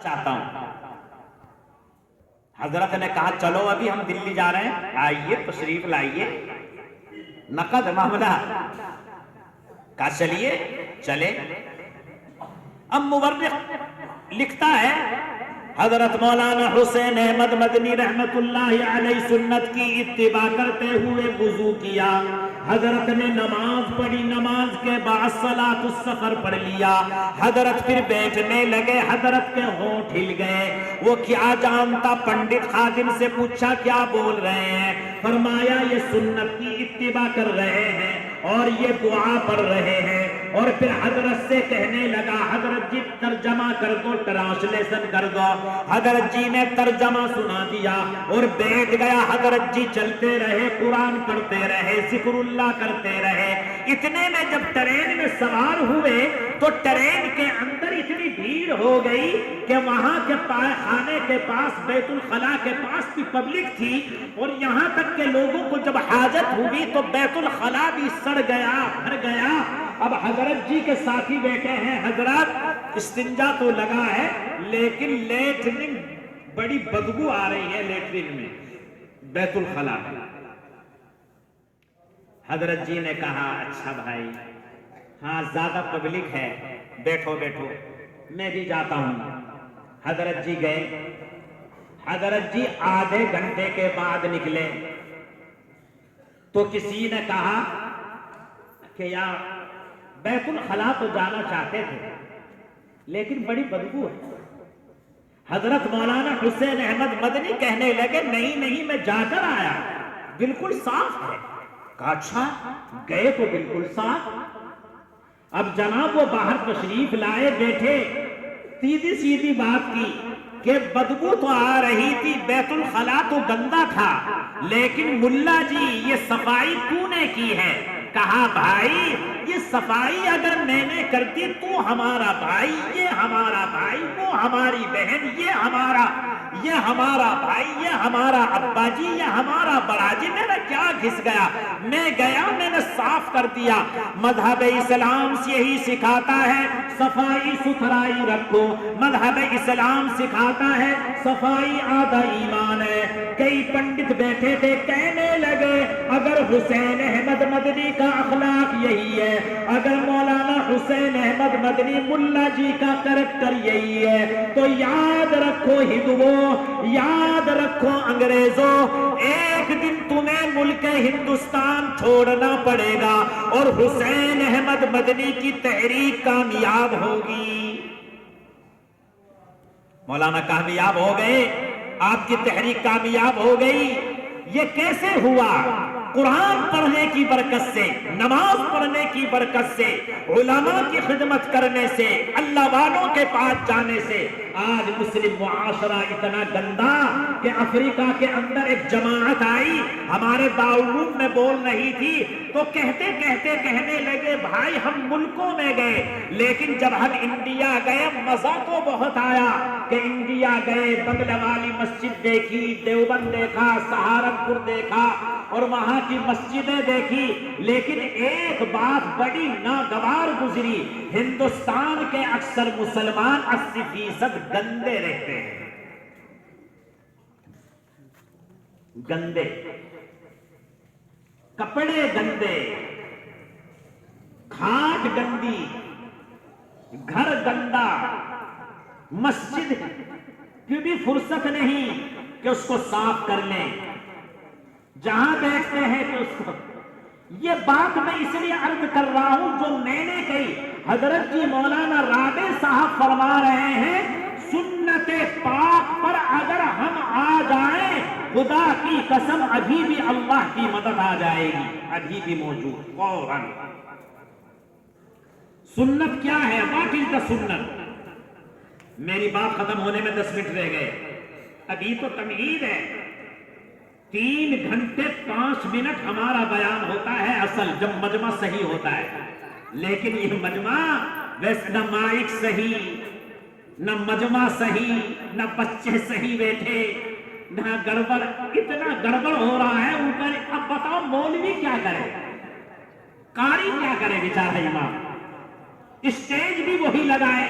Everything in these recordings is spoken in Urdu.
چاہتا ہوں. حضرت نے کہا چلو ابھی ہم دلی جا رہے ہیں, آئیے تشریف لائیے, نقد معاملہ. کہا چلیے چلے. اب مورخ لکھتا ہے حضرت مولانا حسین احمد مدنی رحمت اللہ علیہ سنت کی اتباع کرتے ہوئے وضو کیا. حضرت نے نماز پڑھی, نماز کے بعد صلاۃ السفر پڑھ لیا. حضرت پھر بیٹھنے لگے, حضرت کے ہونٹ ہل گئے. وہ کیا جانتا, پنڈت خادم سے پوچھا کیا بول رہے ہیں؟ فرمایا یہ سنت کی اتباع کر رہے ہیں اور یہ دعا پڑھ رہے ہیں. اور پھر حضرت سے کہنے لگا حضرت جی ترجمہ کر دو, ٹرانسلیشن کر دو. حضرت جی نے ترجمہ سنا دیا اور بیٹھ گیا. حضرت جی چلتے رہے, قرآن پڑھتے رہے, ذکر اللہ کرتے رہے. اتنے میں جب ٹرین میں سوار ہوئے تو ٹرین کے اندر اتنی بھیڑ ہو گئی کہ وہاں کے خانے کے پاس, بیت الخلا کے پاس بھی پبلک تھی. اور یہاں تک کہ لوگوں کو جب حاجت ہوئی تو بیت الخلا بھی سڑ گیا, بھر گیا. اب حضرت جی کے ساتھی بیٹھے ہیں, حضرت استنجا تو لگا ہے لیکن لیٹرن بڑی بدبو آ رہی ہے لیٹرن میں, بیت الخلا میں. حضرت جی نے کہا اچھا بھائی, ہاں زیادہ پبلک ہے, بیٹھو بیٹھو میں بھی جاتا ہوں. حضرت جی گئے. حضرت جی آدھے گھنٹے کے بعد نکلے تو کسی نے کہا کہ یار بیت الخلا تو جانا چاہتے تھے لیکن بڑی بدبو ہے. حضرت مولانا حسین احمد مدنی کہنے لگے نہیں نہیں میں جا کر آیا, بالکل صاف ہے. کہا اچھا گئے تو بالکل صاف. اب جناب وہ باہر تشریف لائے, بیٹھے, سیدھی سیدھی بات کی کہ بدبو تو آ رہی تھی, بیت الخلا تو گندا تھا, لیکن ملا جی یہ صفائی تو نے کی ہے. کہا بھائی یہ صفائی اگر میں نے کرتی تو ہمارا بھائی, یہ ہمارا بھائی, وہ ہماری بہن, یہ ہمارا بھائی, یہ ہمارا ابا جی, یہ ہمارا بڑا جی. میرا کیا گھس گیا, میں گیا میں نے صاف کر دیا. مذہب اسلام یہی سکھاتا ہے صفائی ستھرائی رکھو. مذہب اسلام سکھاتا ہے صفائی آدھا ایمان ہے. کئی پنڈت بیٹھے تھے کہنے لگے اگر حسین احمد مدنی کا اخلاق یہی ہے, اگر مولانا حسین احمد مدنی ملا جی کا کریکٹر یہی ہے تو یاد رکھو ہندوؤں, یاد رکھو انگریزوں, ایک دن تمہیں ملک ہندوستان چھوڑنا پڑے گا اور حسین احمد مدنی کی تحریک کامیاب ہوگی. مولانا کامیاب ہو گئے, آپ کی تحریک کامیاب ہو گئی. یہ کیسے ہوا؟ قرآن پڑھنے کی برکت سے, نماز پڑھنے کی برکت سے, علماء کی خدمت کرنے سے, اللہ والوں کے پاس جانے سے. آج مسلم معاشرہ اتنا گندا کہ افریقہ کے اندر ایک جماعت آئی, ہمارے دارالعلوم میں بول رہی تھی تو کہتے کہتے کہنے لگے بھائی ہم ملکوں میں گئے لیکن جب ہم انڈیا گئے مزہ تو بہت آیا کہ انڈیا گئے, بنگلہ والی مسجد دیکھی, دیوبند دیکھا, سہارنپور دیکھا اور وہاں کی مسجدیں دیکھی, لیکن ایک بات بڑی ناگوار گزری, ہندوستان کے اکثر مسلمان 80% گندے رہتے ہیں, گندے, کپڑے گندے, کھاٹ گندی, گھر گندا, مسجد کی بھی فرصت نہیں کہ اس کو صاف کر لیں, جہاں بیٹھتے ہیں کہ اس کو. یہ بات میں اس لیے عرض کر رہا ہوں جو میں نے کہی. حضرت جی مولانا رابع صاحب فرما رہے ہیں سنت پاک پر اگر ہم آ جائیں خدا کی قسم ابھی بھی اللہ کی مدد آ جائے گی, ابھی بھی موجود فوراً. سنت کیا ہے؟ واٹ از دا سنت؟ میری بات ختم ہونے میں 10 منٹ رہ گئے, ابھی تو تمہید ہے. 3 گھنٹے 5 منٹ ہمارا بیان ہوتا ہے اصل جب مجمع صحیح ہوتا ہے, لیکن یہ مجمع ویسے نہ مائک صحیح, نہ مجمع صحیح, نہ بچے صحیح بیٹھے, نہ گڑبڑ, اتنا گڑبڑ ہو رہا ہے اوپر. اب بتاؤ مولوی کیا کرے, قاری کیا کرے بیچارہ امام, اسٹیج بھی وہی لگائے,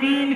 3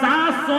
700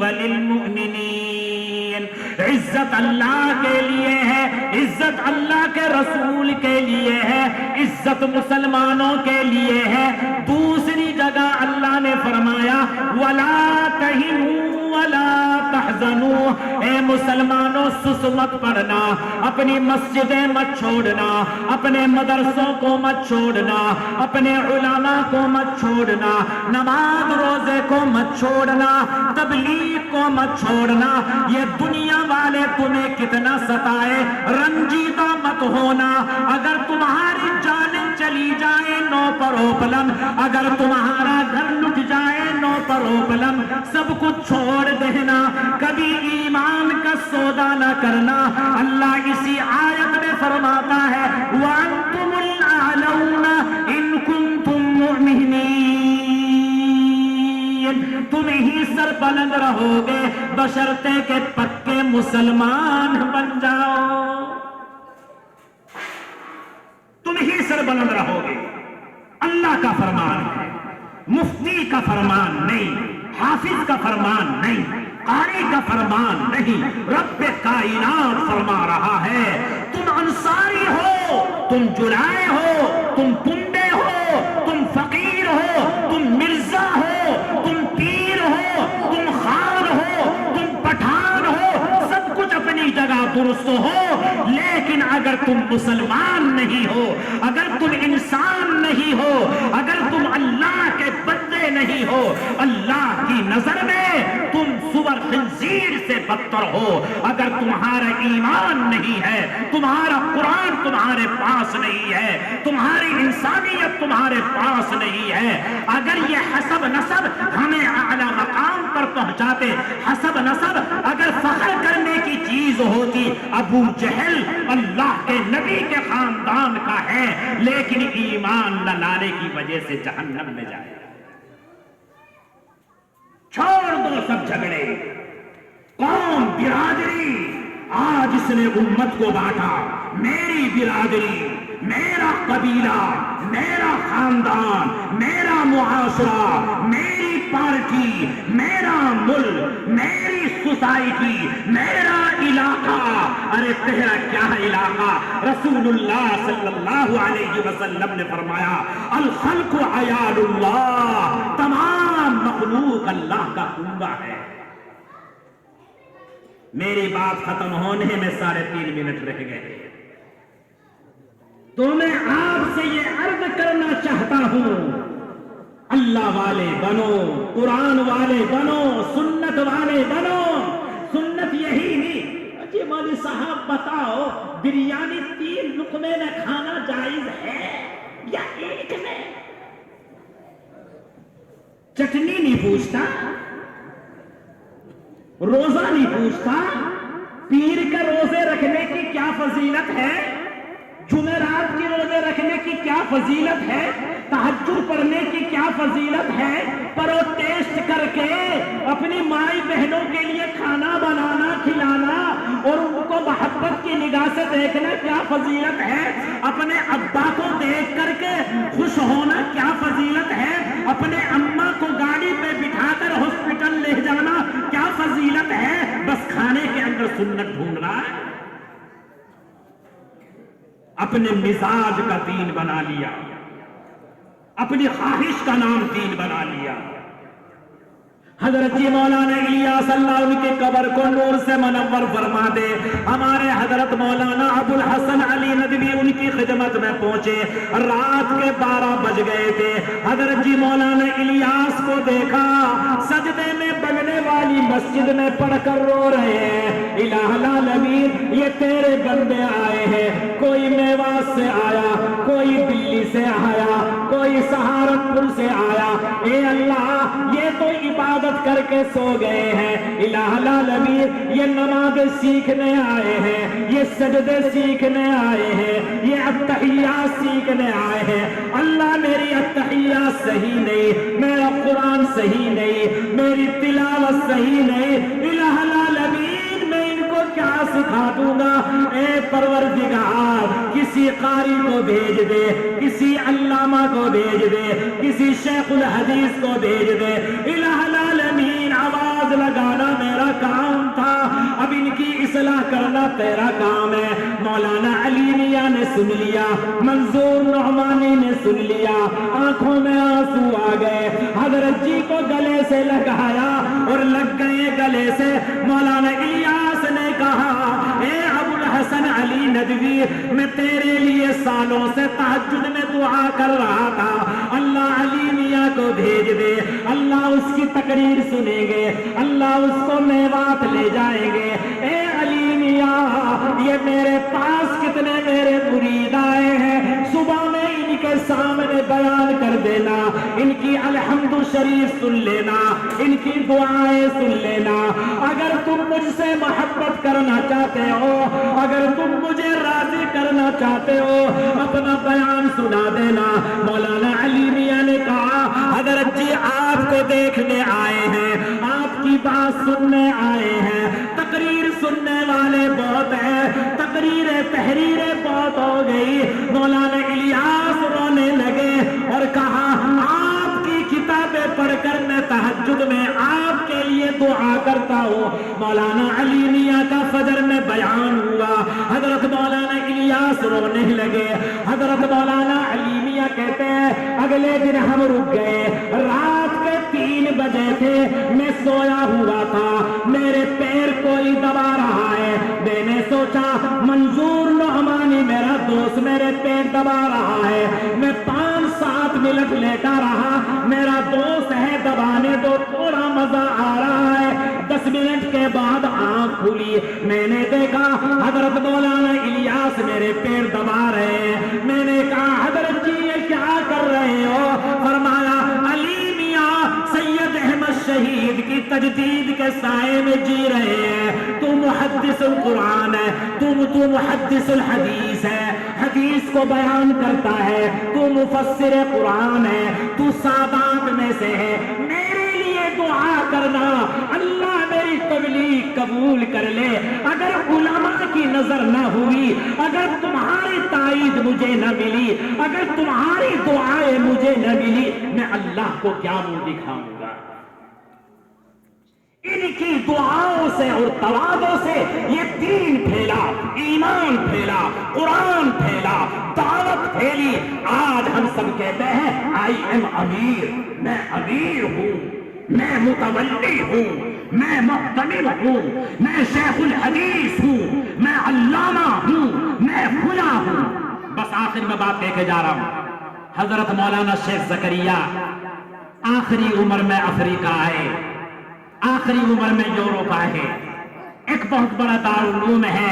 وللمؤمنین، عزت اللہ کے لیے ہے، عزت اللہ کے رسول کے لیے ہے، عزت مسلمانوں کے لیے ہے۔ دوسری جگہ اللہ نے فرمایا وَلَا تَهِنُوا وَلَا تَحْزَنُوا، اے مسلمانوں سست مت پڑنا، اپنی مسجدیں مت چھوڑنا، اپنے مدرسوں کو مت چھوڑنا، اپنے علماء کو مت چھوڑنا، نماز روزے کو مت چھوڑنا، تبلیغ کو مت چھوڑنا۔ یہ دنیا والے تمہیں کتنا ستائے، رنجیدہ مت ہونا۔ اگر تمہاری جانیں چلی جائے نو پروبلم، اگر تمہارا گھر لٹ جائے نو پروبلم، سب کچھ چھوڑ دینا، کبھی ایمان کا سودا نہ کرنا۔ اللہ اسی آیت میں فرماتا ہے وَأَنْتُمُ الْأَعْلَوْنَ إِن كُنتُم مُؤْمِنِينَ، تم ہی سر بلند رہو گے بشرطے کہ پکے مسلمان بن جاؤ، تم ہی سر بلند رہو گے۔ اللہ کا فرمان ہے، مفتی کا فرمان نہیں، حافظ کا فرمان نہیں، قاری کا فرمان نہیں، رب کائنات فرما رہا ہے تم انصاری ہو، تم جلائے ہو، تم پنڈے ہو، تم فقیر ہو، تم مرزا ہو، تم پیر ہو، تم خان ہو، تم پٹھان ہو، سب کچھ اپنی جگہ درست ہو، لیکن اگر تم مسلمان نہیں ہو، اگر تم انسان نہیں ہو، اگر تم اللہ کے بندے نہیں ہو، اللہ کی نظر میں تم سور خنزیر سے بدتر ہو۔ اگر تمہارا ایمان نہیں ہے، تمہارا قرآن تمہارے پاس نہیں ہے، تمہاری انسانیت تمہارے پاس نہیں ہے، اگر یہ حسب نسب ہمیں اعلیٰ مقام پر پہنچاتے، حسب نسب اگر فخر کرنے کی چیز ہوتی، ابو جہل اللہ کے نبی کے خاندان کا ہے لیکن ایمان نہ لانے کی وجہ سے جہنم میں جائے۔ چھوڑ دو سب جھگڑے، قوم برادری، آج اس نے امت کو بانٹا، میری برادری، میرا قبیلہ، میرا خاندان، میرا معاشرہ، میری پارٹی، میرا ملک، میری سوسائٹی، میرا علاقہ۔ ارے تیرا کیا علاقہ؟ رسول اللہ صلی اللہ علیہ وسلم نے فرمایا الخلق عیال اللہ، تمام مخلوق اللہ کا کنبہ ہے۔ میری بات ختم ہونے میں 3.5 منٹ رہ گئے، تو میں آپ سے یہ عرض کرنا چاہتا ہوں اللہ والے بنو، قرآن والے بنو، سنت والے بنو۔ سنت یہی نہیں جی مولوی صاحب بتاؤ بریانی 3 لقمے میں کھانا جائز ہے یا ایک میں؟ چٹنی نہیں پوچھتا، روزہ نہیں پوچھتا، پیر کے روزے رکھنے کی کیا فضیلت ہے، جمعرات کے روزے رکھنے کی کیا فضیلت ہے، تہجد پڑھنے کی کیا فضیلت ہے، پروٹیسٹ کر کے اپنی مائی بہنوں کے لیے کھانا بنانا کھلانا اور ان کو محبت کی نگاہ سے دیکھنا کیا فضیلت ہے، اپنے ابا کو دیکھ کر کے خوش ہونا کیا فضیلت ہے، اپنے اماں کو گاڑی پہ بٹھا کر ہاسپٹل لے جانا کیا فضیلت ہے، بس کھانے کے اندر سنت ڈھونڈ رہا ہے، اپنے مزاج کا دین بنا لیا، اپنی خواہش کا نام دین بنا لیا۔ حضرت جی مولانا الیاس اللہ ان کی قبر کو نور سے منور فرما دے۔ ہمارے حضرت مولانا ابو الحسن علی ندوی ان کی خدمت میں پہنچے، رات کے 12 بج گئے تھے۔ حضرت جی مولانا الیاس کو دیکھا سجدے میں بننے والی مسجد میں پڑھ کر رو رہے ہیں الہ العالمین یہ تیرے بندے آئے ہیں، کوئی میوات سے آیا، کوئی دلی سے آیا، کوئی سہارنپور سے آیا، اے اللہ یہ تو عبادت کر کے سو گئے ہیں، الہ العالمین یہ نماز سیکھنے آئے ہیں، یہ سجدے سیکھنے آئے ہیں، یہ التحیات سیکھنے آئے ہیں، اللہ میری التحیات صحیح نہیں، میرا قرآن صحیح نہیں، میری تلاوت صحیح نہیں، الہ العالمین میں ان کو کیا سکھا دوں گا؟ اے پروردگار کس کسی قاری کو بھیج دے، کسی علامہ کو بھیج دے، کسی شیخ الحدیث کو بھیج دے۔ الہ العالمین آواز لگانا میرا کام تھا، اب ان کی اصلاح کرنا تیرا کام ہے۔ مولانا علی میاں نے سن لیا، منظور نعمانی نے سن لیا، آنکھوں میں آنسو آ گئے، حضرت جی کو گلے سے لگایا اور لگ گئے گلے سے۔ مولانا الیاس نے کہا اے ابو الحسن علی ندوی، میں تیرے لیے سالوں سے تہجد میں دعا کر رہا تھا، اللہ علی میاں کو بھیج دے، اللہ اس کی تقریر سنیں گے، اللہ اس کو میوات لے جائیں گے۔ اے علی میاں، یہ میرے پاس کتنے میرے مرید آئے ہیں، صبح میں ان کے سامنے بیان کر دینا، ان کی الحمد شریف سن لینا، ان کی دعائیں سن لینا۔ اگر تم مجھ سے محبت کرنا چاہتے ہو، اگر تم مجھے راضی کرنا چاہتے ہو، اپنا بیان سنا دینا۔ مولانا علی میاں نے کہا حضرت جی آپ کو دیکھنے آئے ہیں، آپ کی بات سننے آئے ہیں، تقریر سننے والے بہت ہیں، تقریریں تحریریں بہت ہو گئی۔ مولانا الیاس رونے لگے اور کہا آپ کی کتابیں پڑھ کر میں تہجد میں آپ کے لیے دعا کرتا ہوں۔ مولانا علی میاں کا فجر میں بیان ہوا، حضرت مولانا الیاس رونے لگے۔ حضرت مولانا علی میاں کہتے ہیں اگلے دن ہم رک گئے، رات کے 3 بجے تھے، میں سویا ہوا تھا، میرے پیر کوئی دبا رہا ہے، میں نے سوچا منظور نعمانی میرا دوست میرے پیر دبا رہا ہے، میں 5-7 منٹ لیٹا رہا، میرا دوست ہے دبانے دو، تھوڑا مزہ آ رہا ہے۔ 10 منٹ کے بعد آنکھ کھلی، میں نے دیکھا حضرت مولانا الیاس میرے پیر دبا رہے ہیں۔ میں نے کہا حضرت جی یہ کیا کر رہے ہو؟ فرمایا علی میاں سید احمد شہید کی تجدید کے سائے میں جی رہے ہیں، تو محدث القرآن ہے، تو محدث الحدیث ہے، حدیث کو بیان کرتا ہے، تو مفسر قرآن ہے، تو سادات میں سے ہے، میرے لیے دعا کرنا، اللہ میری تبلیغ قبول کر لے۔ اگر علماء کی نظر نہ ہوئی، اگر تمہاری تائید مجھے نہ ملی، اگر تمہاری دعائیں مجھے نہ ملی، میں اللہ کو کیا منہ دکھاؤں گا؟ ان کی دعاؤں سے اور تواضع سے یہ دین پھیلا، ایمان پھیلا، قرآن پھیلا، دعوت پھیلی۔ آج ہم سب کہتے ہیں آئی ایم امیر، میں امیر ہوں، میں متولی ہوں، میں محتمل ہوں، میں شیخ الحدیث ہوں، میں علامہ ہوں، میں فلاں ہوں۔ بس آخر میں بات کہہ کے جا رہا ہوں، حضرت مولانا شیخ زکریا آخری عمر میں افریقہ آئے، آخری عمر میں یورپ آئے۔ ایک بہت بڑا دارالعلوم ہے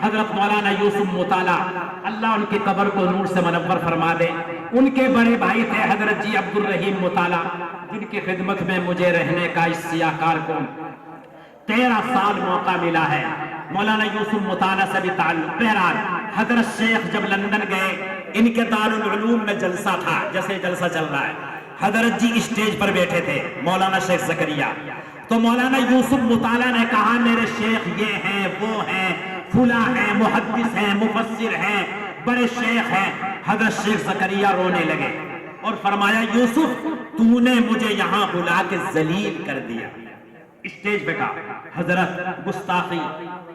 حضرت مولانا یوسف مطالعہ، اللہ ان کی قبر کو نور سے منور فرما دے۔ ان کے بڑے بھائی تھے حضرت جی عبد الرحیم مطالعہ، جن کی خدمت میں مجھے رہنے کا اس سیاہ کار کو 13 سال موقع ملا ہے۔ مولانا یوسف مطالعہ سے بھی تعلق۔ بہرحال حضرت شیخ جب لندن گئے، ان کے دارالعلوم میں جلسہ تھا، جیسے جلسہ چل رہا ہے، حضرت جی اسٹیج پر بیٹھے تھے، مولانا شیخ زکریا۔ تو مولانا یوسف مطالعہ نے کہا میرے شیخ یہ ہیں، وہ ہیں، فلاں ہیں، محدث ہیں، مفسر ہیں، بڑے شیخ ہیں۔ حضرت شیخ زکریا رونے لگے اور فرمایا یوسف تو نے مجھے یہاں بلا کے ذلیل کر دیا۔ اسٹیج پہ کہا حضرت گستاخی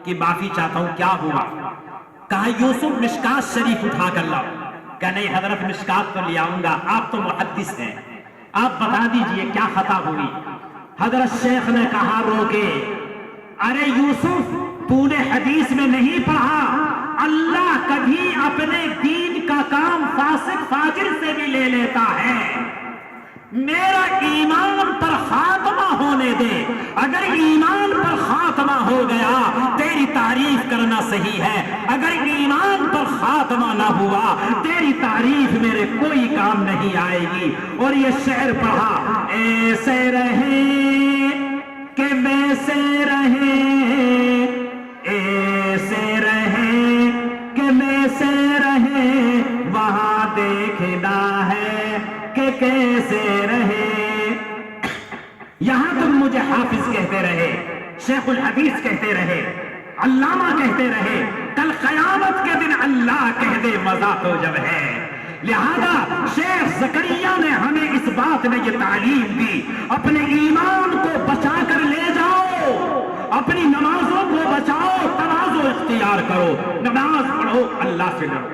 کی معافی چاہتا ہوں، کیا ہوا؟ کہا یوسف مشکات شریف اٹھا کر لاؤ۔ کہا نہیں حضرت مشکات تو لے آؤں گا، آپ تو محدث ہیں، آپ بتا دیجئے کیا خطا ہوئی؟ حضرت شیخ نے کہا رو کے ارے یوسف تو نے حدیث میں نہیں پڑھا اللہ کبھی اپنے دین کا کام فاسق فاجر سے بھی لے لیتا ہے، میرا ایمان پر خاتمہ ہونے دے، اگر ایمان پر خاتمہ ہو گیا تیری تعریف کرنا صحیح ہے، اگر ایمان پر خاتمہ نہ ہوا تیری تعریف میرے کوئی کام نہیں آئے گی۔ اور یہ شعر پڑھا ایسے رہیں کہ ویسے رہیں، ایسے رہیں کہ ویسے رہیں، وہاں دیکھنا ہے کہ کیسے رہے۔ یہاں تم مجھے حافظ کہتے رہے، شیخ الحدیث کہتے رہے، علامہ کہتے رہے کل قیامت کے دن اللہ کہہ دے مزہ تو جب ہے. لہذا شیخ زکریا نے ہمیں اس بات میں یہ تعلیم دی، اپنے ایمان کو بچا کر لے جاؤ، اپنی نمازوں کو بچاؤ، تواضع اختیار کرو، نماز پڑھو اللہ سے ڈرو،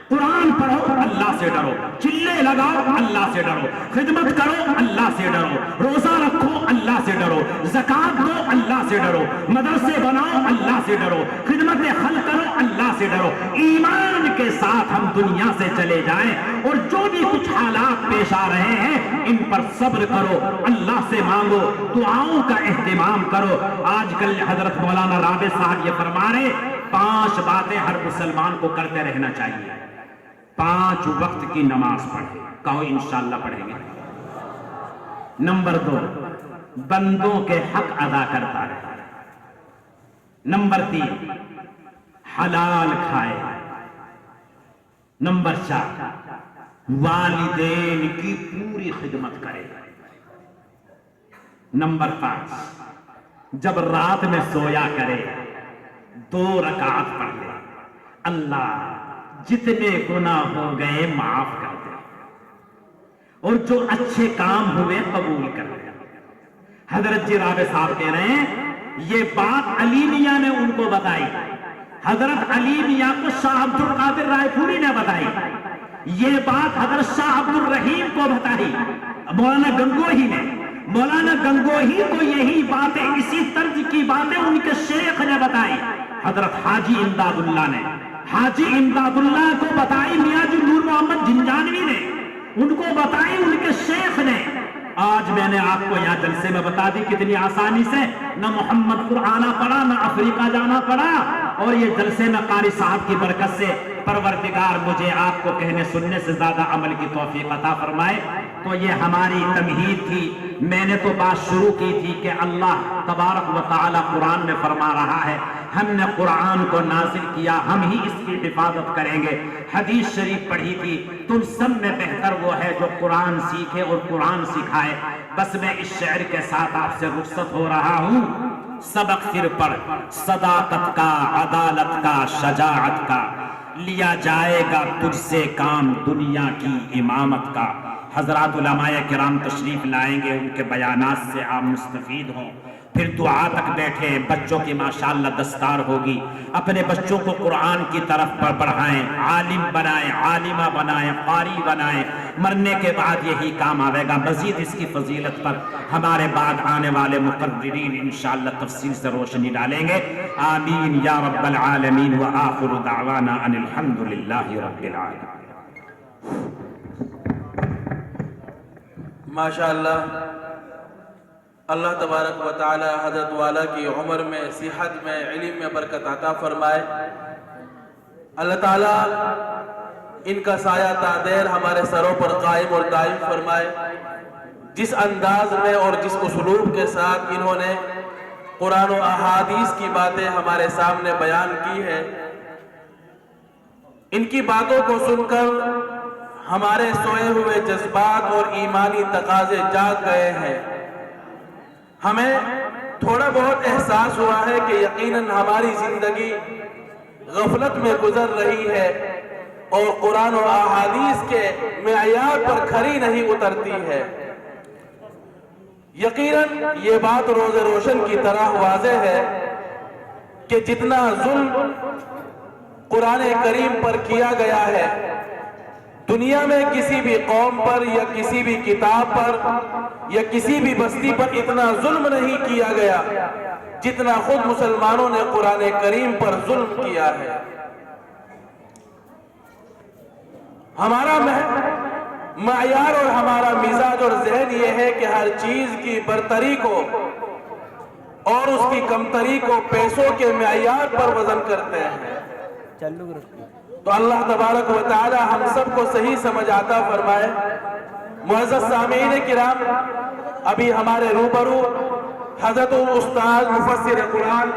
قرآن پڑھو اللہ سے ڈرو، چلے لگاؤ اللہ سے ڈرو، خدمت کرو اللہ سے ڈرو، روزہ رکھو اللہ سے ڈرو، زکات دو اللہ سے ڈرو، مدرسے بناؤ اللہ سے ڈرو، خدمت خلق کرو اللہ سے ڈرو. ایمان کے ساتھ ہم دنیا سے چلے جائیں اور جو بھی کچھ حالات پیش آ رہے ہیں ان پر صبر کرو، اللہ سے مانگو، دعاؤں کا اہتمام کرو. آج کل حضرت مولانا رابع صاحب یہ فرما رہے 5 باتیں ہر مسلمان کو کرتے رہنا چاہیے. 5 وقت کی نماز پڑھے، کہو انشاءاللہ پڑھیں گے. نمبر 2 بندوں کے حق ادا کرتا رہے. نمبر 3 حلال کھائے. نمبر 4 والدین کی پوری خدمت کرے. نمبر 5 جب رات میں سویا کرے 2 رکعت پڑھ لے، اللہ جتنے گناہ ہو گئے معاف کر دے اور جو اچھے کام ہوئے قبول کر دے. حضرت جی رابع صاحب کہہ رہے ہیں یہ بات علی میاں نے ان کو بتائی، حضرت علی میاں کو شاہ عبد القادر رائے پوری نے بتائی، یہ بات حضرت شاہ عبد الرحیم کو بتائی مولانا گنگوہی نے. مولانا گنگوہی کو یہی باتیں، اسی طرز کی باتیں ان کے شیخ نے بتائی. حضرت حاجی امداد اللہ نے، حاجی امداد اللہ کو بتائی میاں جی نور محمد جنجانوی نے، ان کو بتائی ان کے شیخ نے. آج میں نے آپ کو یہاں جلسے میں بتا دی کتنی آسانی سے، نہ محمد پور آنا پڑا، نہ افریقہ جانا پڑا، اور یہ جلسے میں قاری صاحب کی برکت سے پروردگار مجھے آپ کو کہنے سننے سے زیادہ عمل کی توفیق عطا فرمائے. تو یہ ہماری تمہید تھی. میں نے تو بات شروع کی تھی کہ اللہ تبارک و تعالی قرآن میں فرما رہا ہے ہم نے قرآن کو نازل کیا، ہم ہی اس کی حفاظت کریں گے. حدیث شریف پڑھی تھی تم سب میں بہتر وہ ہے جو قرآن سیکھے اور قرآن سکھائے. بس میں اس شعر کے ساتھ آپ سے رخصت ہو رہا ہوں. سبق پھر پڑھ صداقت کا، عدالت کا، شجاعت کا، لیا جائے گا تجھ سے کام دنیا کی امامت کا. حضرات علماء کرام تشریف لائیں گے، ان کے بیانات سے آپ مستفید ہوں. پھر دعا تک بیٹھے، بچوں کی ماشاءاللہ دستار ہوگی. اپنے بچوں کو قرآن کی طرف بڑھائیں، عالم بنائیں، عالمہ بنائیں، قاری بنائیں. مرنے کے بعد یہی کام آئے گا. مزید اس کی فضیلت پر ہمارے بعد آنے والے مقررین انشاءاللہ تفصیل سے روشنی ڈالیں گے. آمین یا رب العالمین. وآخر دعوانا ان الحمدللہ رب العالمین. ماشاءاللہ اللہ تبارک و تعالی حضرت والا کی عمر میں، صحت میں، علم میں برکت عطا فرمائے. اللہ تعالیٰ ان کا سایہ تا دیر ہمارے سروں پر قائم اور دائم فرمائے. جس انداز میں اور جس اسلوب کے ساتھ انہوں نے قرآن و احادیث کی باتیں ہمارے سامنے بیان کی ہے، ان کی باتوں کو سن کر ہمارے سوئے ہوئے جذبات اور ایمانی تقاضے جاگ گئے ہیں. ہمیں تھوڑا بہت احساس ہوا ہے کہ یقیناً ہماری زندگی غفلت میں گزر رہی ہے اور قرآن و احادیث کے معیار پر کھری نہیں اترتی ہے. یقیناً یہ بات روز روشن کی طرح واضح ہے کہ جتنا ظلم قرآن کریم پر کیا گیا ہے، دنیا میں کسی بھی قوم پر یا کسی بھی کتاب پر یا کسی بھی بستی پر اتنا ظلم نہیں کیا گیا جتنا خود مسلمانوں نے قرآن کریم پر ظلم کیا ہے. ہمارا معیار اور ہمارا مزاج اور ذہن یہ ہے کہ ہر چیز کی برتری کو اور اس کی کمتری کو پیسوں کے معیار پر وزن کرتے ہیں. تو اللہ تبارک و تعالی ہم سب کو صحیح سمجھ عطا فرمائے. معزز سامعین کرام، ابھی ہمارے روبرو حضرت استاد مفسر قرآن